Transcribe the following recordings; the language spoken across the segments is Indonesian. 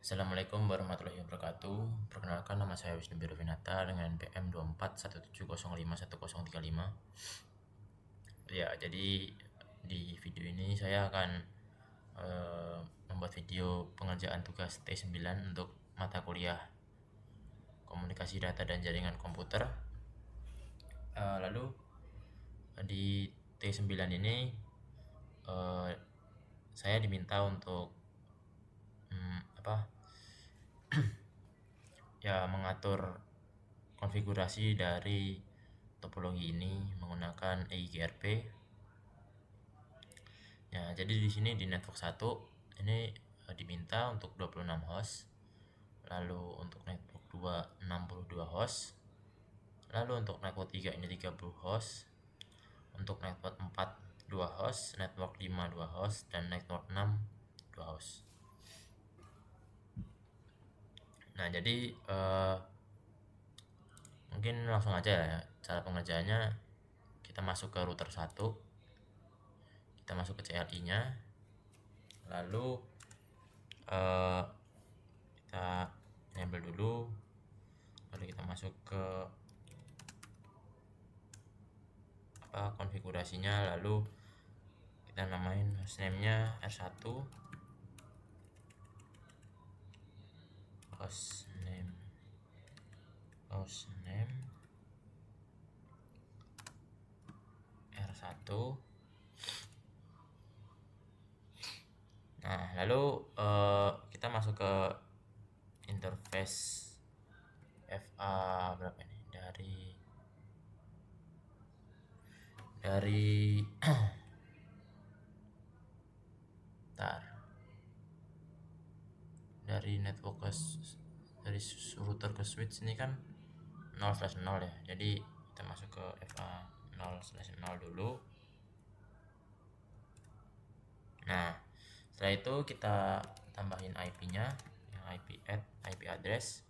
Assalamualaikum warahmatullahi wabarakatuh. Perkenalkan, nama saya Wisnu Birovinata dengan NPM 2417051035. Ya, jadi di video ini saya akan membuat video pengerjaan tugas T9 untuk mata kuliah Komunikasi Data dan Jaringan Komputer. Lalu di T9 ini saya diminta untuk mengatur konfigurasi dari topologi ini menggunakan EIGRP. Ya, jadi di sini di network 1 ini diminta untuk 26 host. Lalu untuk network 2 62 host. Lalu untuk network 3 ini 30 host. Untuk network 4 2 host, network 5 2 host, dan network 6 2 host. Nah, jadi mungkin langsung aja ya cara pengerjaannya. Kita masuk ke router 1, kita masuk ke CLI nya, lalu kita enable dulu, lalu kita masuk ke konfigurasinya, lalu kita namain hostname nya R1, hostname R1. Nah, lalu kita masuk ke interface FA berapa ini, dari dari network dari router ke switch ini kan 0/0 ya. Jadi kita masuk ke FA 0/0 dulu. Nah, setelah itu kita tambahin IP-nya, yang IP address.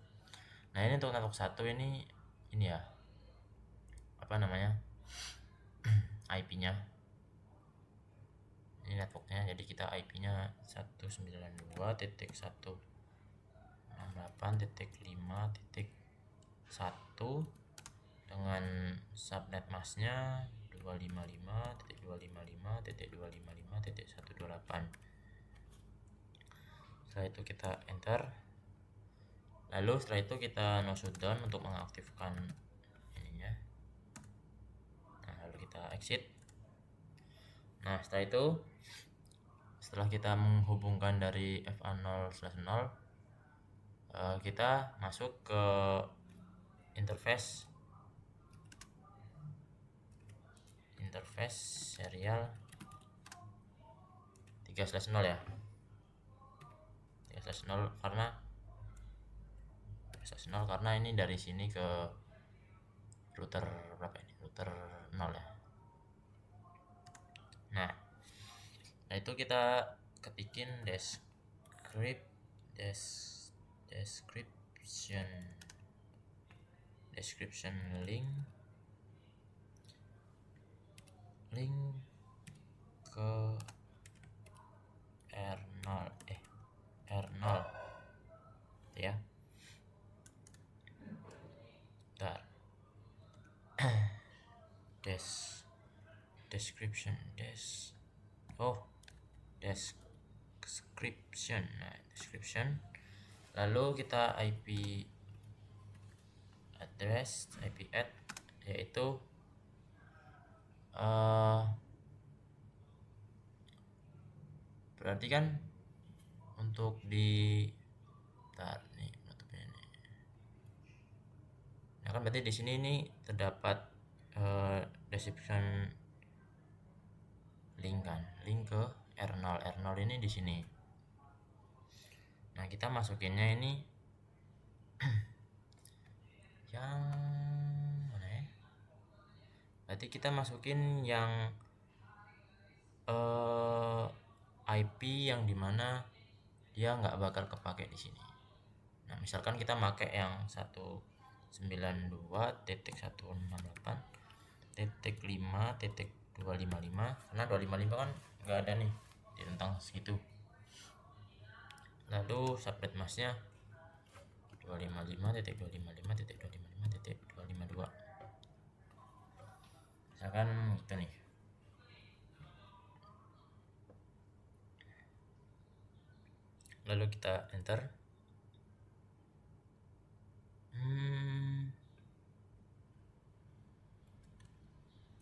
Nah, ini untuk network 1 ini ya, IP-nya. Ini networknya, jadi kita IP-nya 192.168.5.1 dengan subnet masknya 255.255.255.128. Setelah itu kita enter. Lalu setelah itu kita no shutdown untuk mengaktifkan ininya. Nah, lalu kita exit. Nah, setelah kita menghubungkan dari FA0/0, kita masuk ke interface serial 3/0 ya. 3/0 karena ini dari sini ke router berapa ini? Router 0 ya. Nah, itu kita ketikin description link ke R0 ya. Description. Nah, description. Lalu kita IP address, IP add, yaitu berarti kan untuk di nah kan berarti di sini ini terdapat description link ke R0 ini di sini. Nah, kita masukinnya ini yang mana ya? Berarti kita masukin yang IP yang dimana dia nggak bakal kepake di sini. Nah, misalkan kita pakai yang 192.168.5.255, karena 255 kan nggak ada nih di rentang segitu. lalu subnet masknya 255.255.255.252, misalkan itu nih. Lalu kita enter.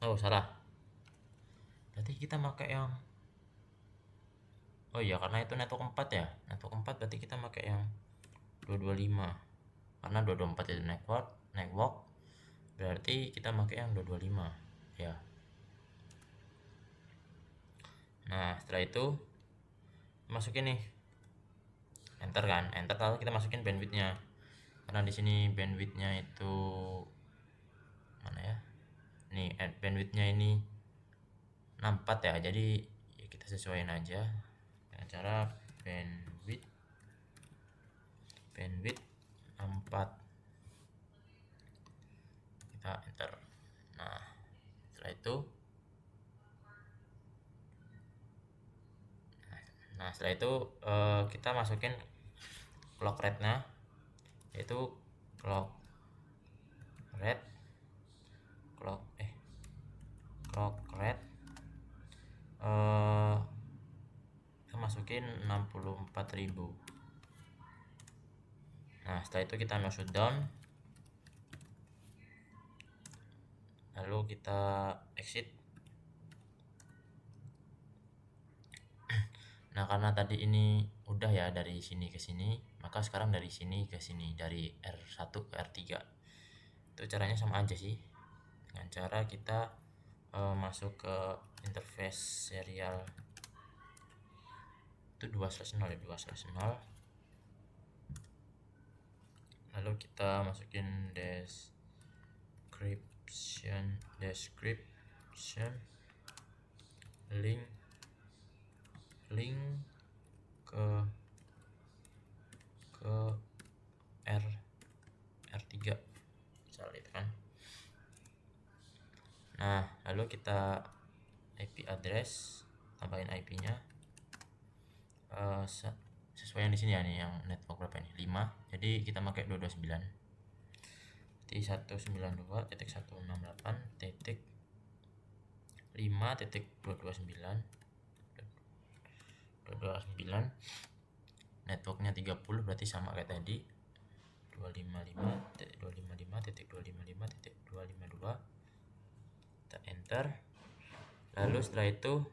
Oh salah, berarti kita pakai yang, oh iya karena itu network 4 ya, network 4 berarti kita pakai yang 225, karena 224 itu network berarti kita pakai yang 225 ya. Nah setelah itu masukin nih, enter kan, enter, lalu kita masukin bandwidthnya, karena di sini bandwidthnya itu mana ya, nih bandwidthnya ini 64 ya, jadi ya kita sesuaiin aja dengan cara bandwidth 64, kita enter. Setelah itu kita masukin clock rate-nya, yaitu clock rate kita masukin 64.000. Nah setelah itu kita mau shutdown, lalu kita exit. Nah karena tadi ini udah ya dari sini ke sini, maka sekarang dari sini ke sini, dari R1 ke R3. Itu caranya sama aja sih, dengan cara kita masuk ke interface serial itu 2/0 ya, 2/0. Lalu kita masukin description link ke R3 misal itu kan. Nah lalu kita IP address, tambahin IP-nya sesuai yang di sini ya, nih yang network berapa ini, 5, jadi kita pakai 229. Jadi 192.168.5.229 networknya 30, berarti sama kayak tadi 255.255.255.252. kita enter. Lalu setelah itu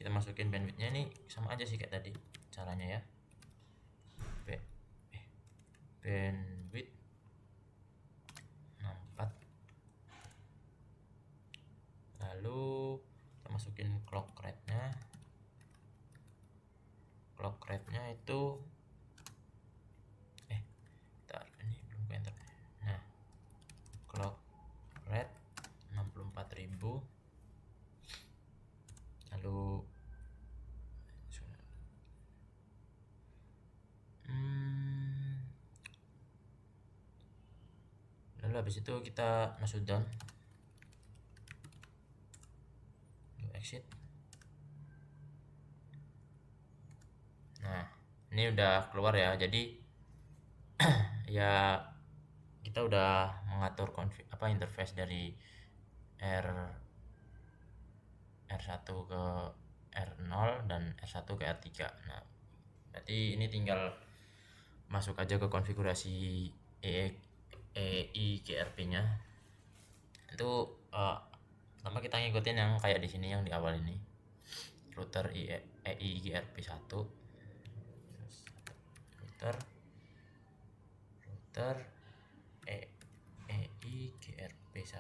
kita masukin bandwidthnya, nih sama aja sih kayak tadi caranya ya, bandwidth 64. Lalu kita masukin clock rate-nya itu ini belum ke enter. Nah clock rate 64.000. Lalu habis itu kita shutdown, exit. Nah ini udah keluar ya, jadi ya kita udah mengatur interface dari R1 ke R0 dan R1 ke R3. Nah berarti ini tinggal masuk aja ke konfigurasi EIGRP nya. Itu pertama kita ngikutin yang kayak di sini yang di awal ini, router EIGRP 1, router EIGRP 1.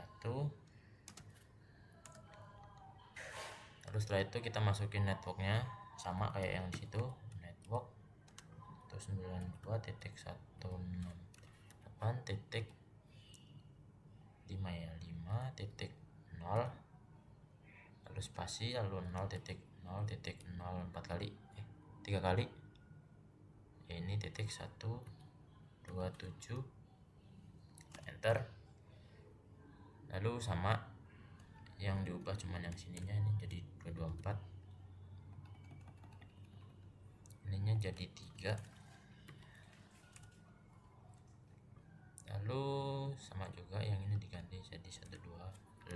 Lalu setelah itu kita masukin networknya sama kayak yang di situ, network 192.168.5 ya, 5.0, lalu spasi, lalu 0.0.0 4 kali, 3 kali. Ini titik 127, enter. Lalu sama yang diubah cuman yang sininya, ini jadi 224, ininya jadi 3. lalu sama juga yang ini diganti jadi 228.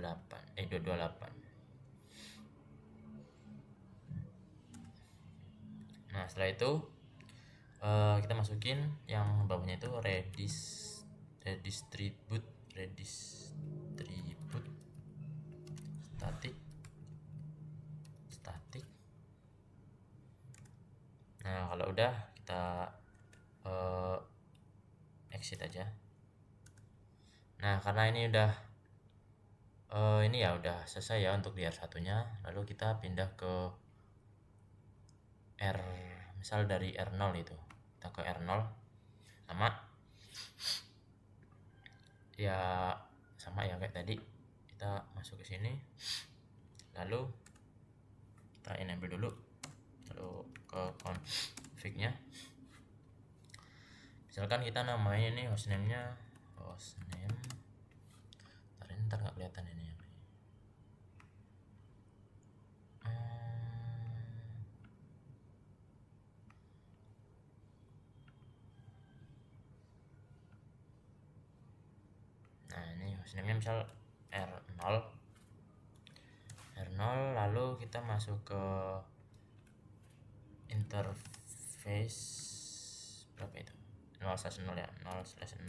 Nah setelah itu kita masukin yang bawahnya itu redistribute static. Nah kalau udah kita exit aja. Nah karena ini udah ini ya udah selesai ya untuk di R1-nya, lalu kita pindah ke misal dari R0 itu kita ke R0 sama ya kayak tadi, kita masuk ke sini lalu kita enable dulu, lalu ke config-nya misalkan kita namain ini hostname-nya ntar nggak kelihatan ini ya. Nah ini hostname-nya misal R0 lalu kita masuk ke interface berapa itu 0/0 ya 0/0,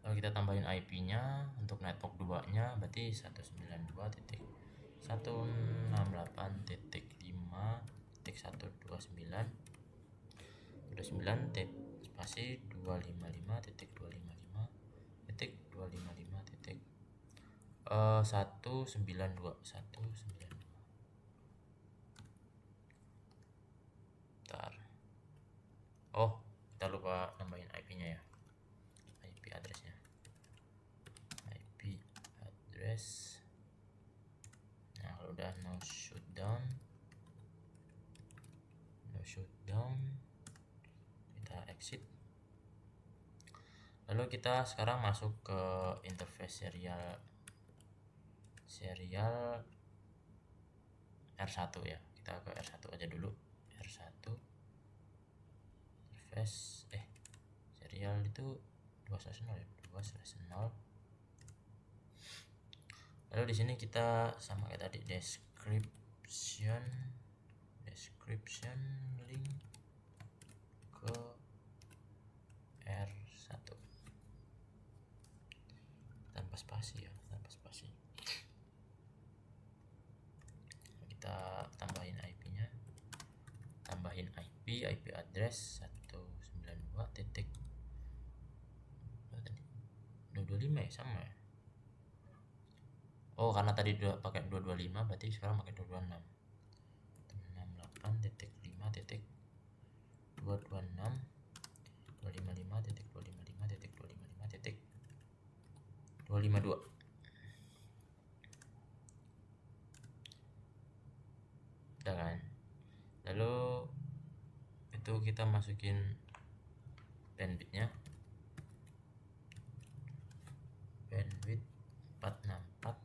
lalu kita tambahin IP-nya untuk network 2 nya berarti 192.168.5.129 spasi 255.255.192. Bentar. Oh, kita lupa nambahin IP-nya ya. IP address. Nah, kalau udah no shutdown, kita exit. Lalu kita sekarang masuk ke interface serial R1 ya. Kita ke R1 aja dulu. R1 interface serial itu 2/0 ya, 2/0. Lalu di sini kita sama kayak tadi description link ke R1 tanpa spasi ya, kita tambahin IP-nya, IP address 192.225 ya, sama ya. Oh karena tadi udah pakai 225 berarti sekarang pakai 226. 255.226.255.255.255.252. Udah kan? Lalu itu kita masukin bandwidth-nya, bandwidth 464.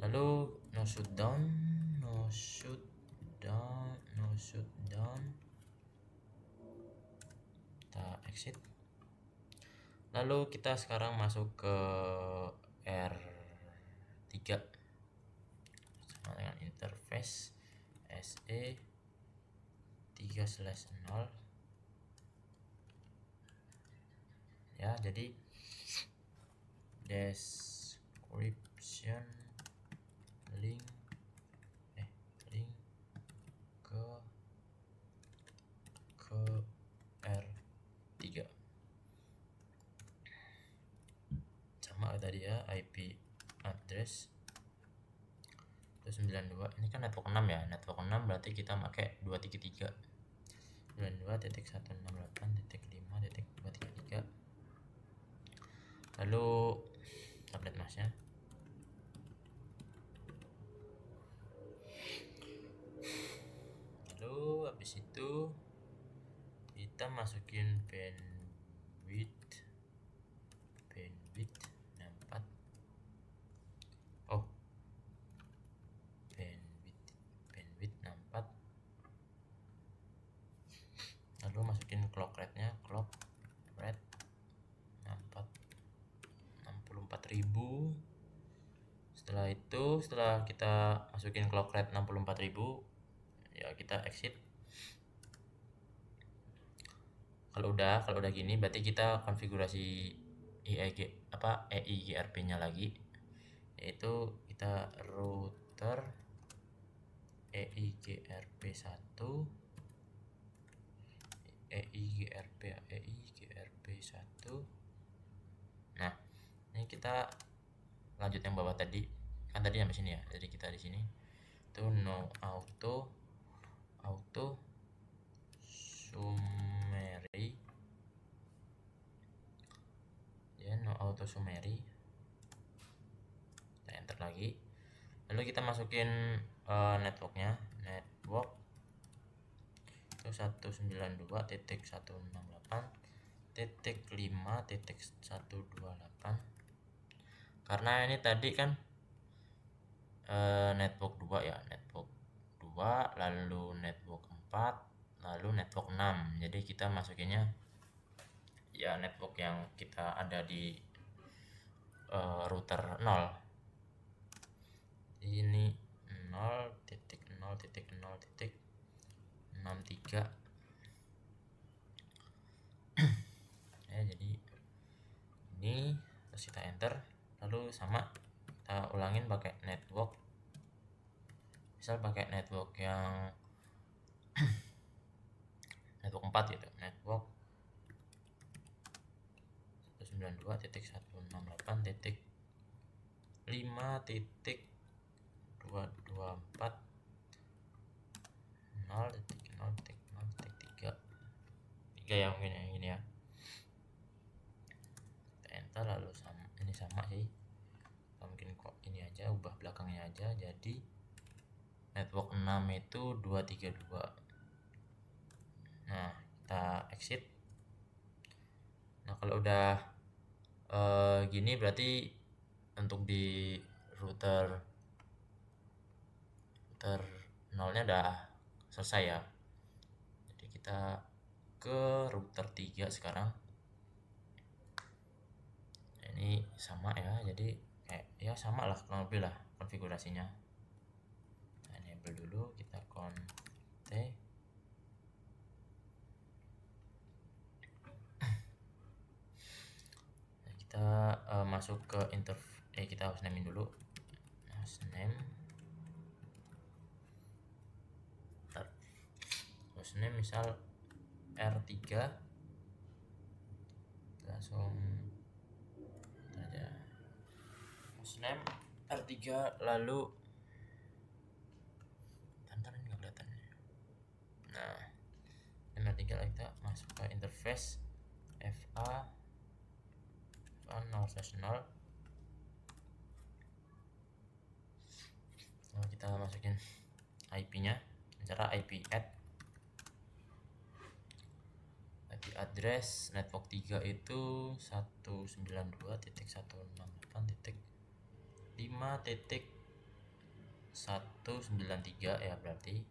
Lalu no shutdown, kita exit. Lalu kita sekarang masuk ke R3 sama dengan interface SE 3/0 ya. Jadi description link ke R3 sama tadi ya, IP address 292. Ini kan network 6 ya, network 6 berarti kita pakai 233 92.168.5.233. lalu tablet masnya, lalu habis itu kita masukin bandwidth 64. bandwidth 64 64.000. Setelah kita masukin clock rate 64.000, ya kita exit. Kalau udah gini berarti kita konfigurasi EIGRP-nya lagi, yaitu kita router EIGRP1 EIGRP1. Nah, ini kita lanjut yang bawah tadi. Kan tadi sampai sini ya. Jadi kita di sini itu no auto summary. Ya, no auto summary. Kita enter lagi. Lalu kita masukin networknya. Network itu 192.168.5.128. Karena ini tadi kan network 2 ya, network 2, lalu network 4, lalu network 6. Jadi kita masukinnya ya network yang kita ada di router 0. Ini 0.0.0.63. Ya, jadi ini terus kita enter, lalu sama kita ulangin pakai network, misal pakai network yang network 4 gitu, network 192.168.5.0.0.0.3 yang ini ya. Kita enter, lalu ini sama sih, mungkin kok ini aja, ubah belakangnya aja, jadi network 6 itu 232. Nah, kita exit. Nah, kalau udah gini berarti untuk di router 0-nya udah selesai ya. Jadi kita ke router 3 sekarang. Ini sama ya, jadi kayak ya sama lah kurang lebih lah konfigurasinya. Nah, enable dulu, kita T. Nah, kita masuk ke kita hostname dulu. Hostname misal R3, langsung aja hostname R3, lalu ntar ini nggak kelihatan. Nah, R3 kita masuk ke interface FA 0/0. Lalu kita masukin IP-nya, cara IP address network 3 itu 192.168.5.193 ya berarti.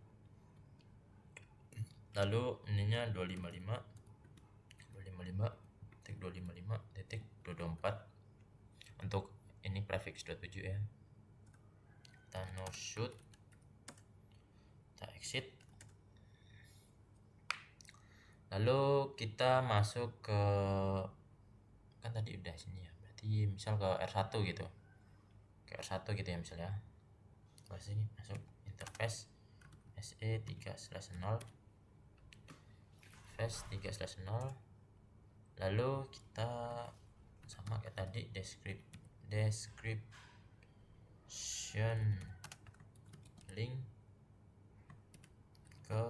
Lalu ininya 255.254 untuk ini prefix 27 ya. Kita no shoot, kita exit. Lalu kita masuk ke, kan tadi udah sini ya, berarti misal ke R1 gitu, ke R1 gitu ya misalnya. Terus sini masuk interface SE3/0, interface 3/0. Lalu kita sama kayak tadi, description link ke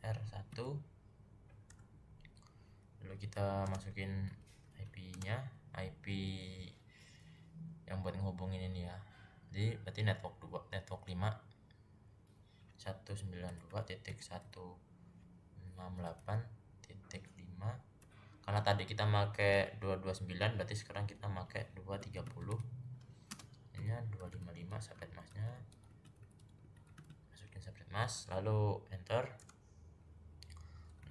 R1. Lalu kita masukin IP-nya, IP yang buat ngehubungin ini ya. Jadi berarti network 5 192.168.5. Karena tadi kita pakai 229, berarti sekarang kita pakai 230. Ini 255 subnet masknya. Masukin subnet mask, lalu enter.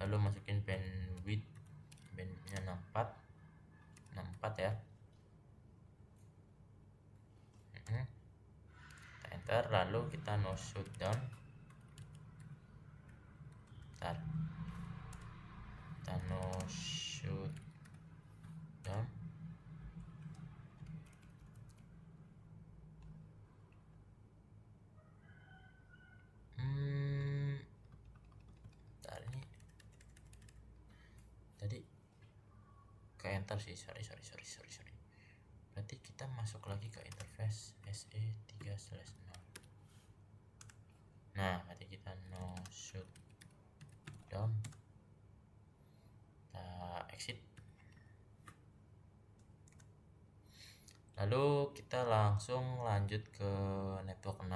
Lalu masukin bandwidth-nya 64. enter, lalu kita no shutdown. Bentar. Kita no shutdown. Bentar, ini tadi ke enter sih, sorry. Berarti kita masuk lagi ke interface SE3/0. Nah, berarti kita no shutdown, kita exit, lalu kita langsung lanjut ke network 6.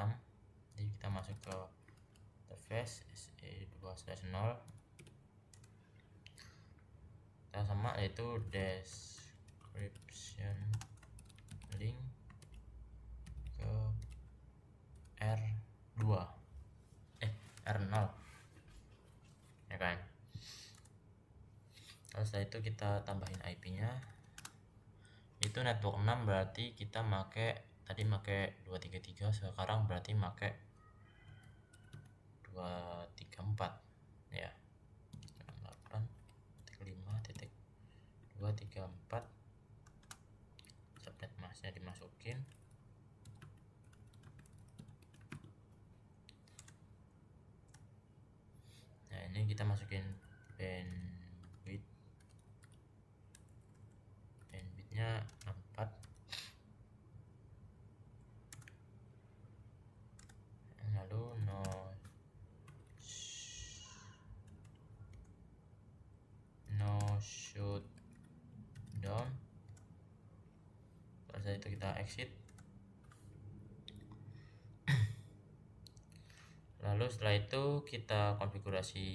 Jadi kita masuk ke interface SE2/0, kita sama, yaitu description link ke R2 R0 ya kan. Lalu setelah itu kita tambahin IP-nya, itu network 6, berarti kita tadi make 233, sekarang berarti make 234 ya, 8.5.234. subnet masknya dimasukin, nah ini kita masukin bandwidthnya 4, lalu no shutdown. Setelah itu kita exit. Lalu setelah itu kita konfigurasi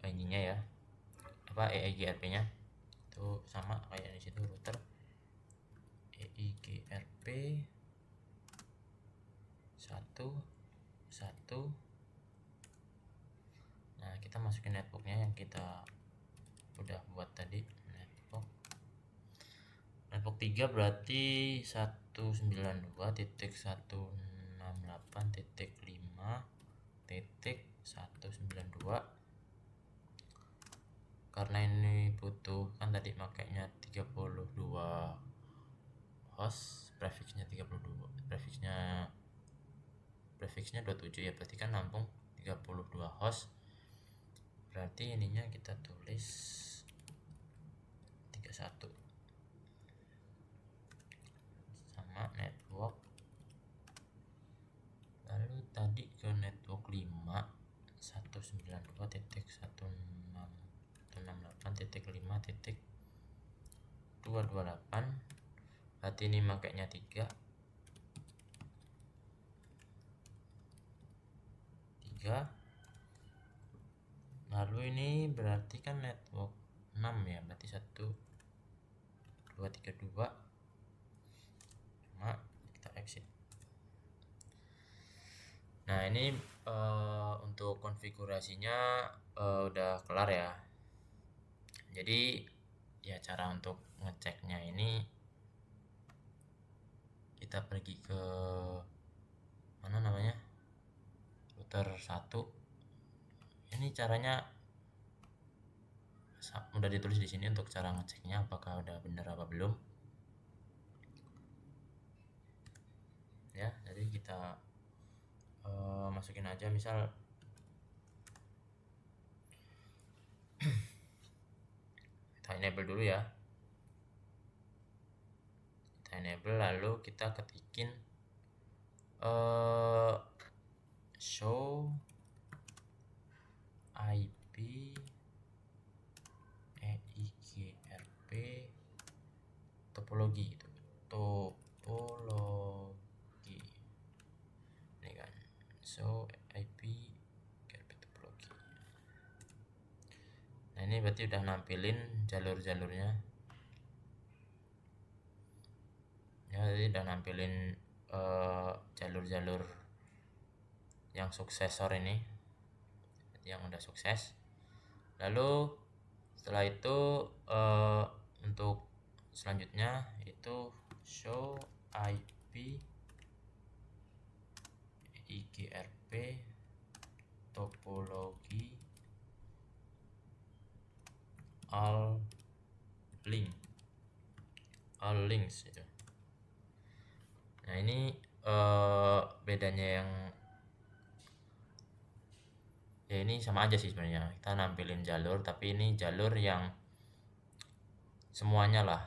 ininya ya, EIGRP nya itu sama kayak di situ, router EIGRP 1. Nah, kita masukin networknya yang kita udah buat tadi, network 3 berarti 192.168.5.192. karena ini butuh, kan tadi makainya 32 host, prefixnya 32, prefixnya 27 ya, berarti kan nampung 32 host. Berarti ininya kita tulis 31 sama network. Lalu tadi ke network 5 192.168.5.228, berarti ini makainya 3. Lalu ini berarti kan network 6 ya, berarti 1.2.3.2, cuma kita exit. Nah, ini untuk konfigurasinya udah kelar ya. Jadi ya, cara untuk ngeceknya ini kita pergi ke mana namanya, router 1. Ini caranya udah ditulis di sini untuk cara ngeceknya apakah udah bener apa belum ya. Jadi kita masukin aja, misal kita enable dulu ya, kita enable, lalu kita ketikin show IP EIGRP topologi, itu topologi ini kan, show IP EIGRP topologi. Nah, ini berarti udah nampilin jalur-jalurnya ya, jadi udah nampilin jalur-jalur yang suksesor ini, yang udah sukses. Lalu setelah itu untuk selanjutnya itu show IP EIGRP topologi all links itu. Nah ini bedanya yang ya ini sama aja sih sebenarnya, kita nampilin jalur tapi ini jalur yang semuanya lah.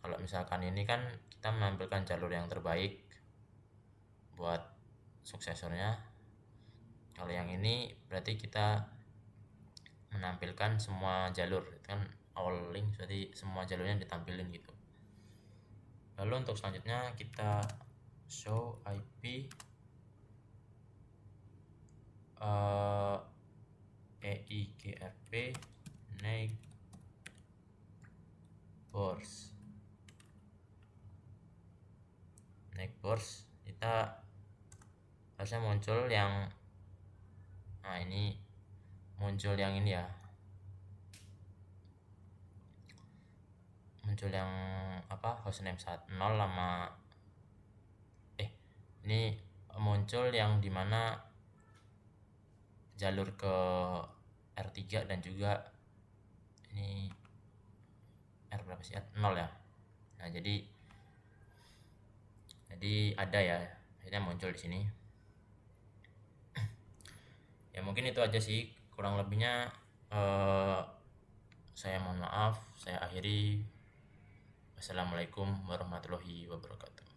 Kalau misalkan ini kan kita menampilkan jalur yang terbaik buat suksesornya, kalau yang ini berarti kita menampilkan semua jalur, itu kan all link, berarti semua jalurnya ditampilin gitu. Lalu untuk selanjutnya kita show IP EIGRP neighbors, kita harusnya muncul yang ini muncul yang ini ya, muncul yang hostname 10 sama ini muncul yang dimana jalur ke R3 dan juga ini R berapa sih, R0 ya. Nah jadi ada ya, akhirnya muncul di sini. Ya mungkin itu aja sih, kurang lebihnya saya mohon maaf, saya akhiri. Wassalamualaikum warahmatullahi wabarakatuh.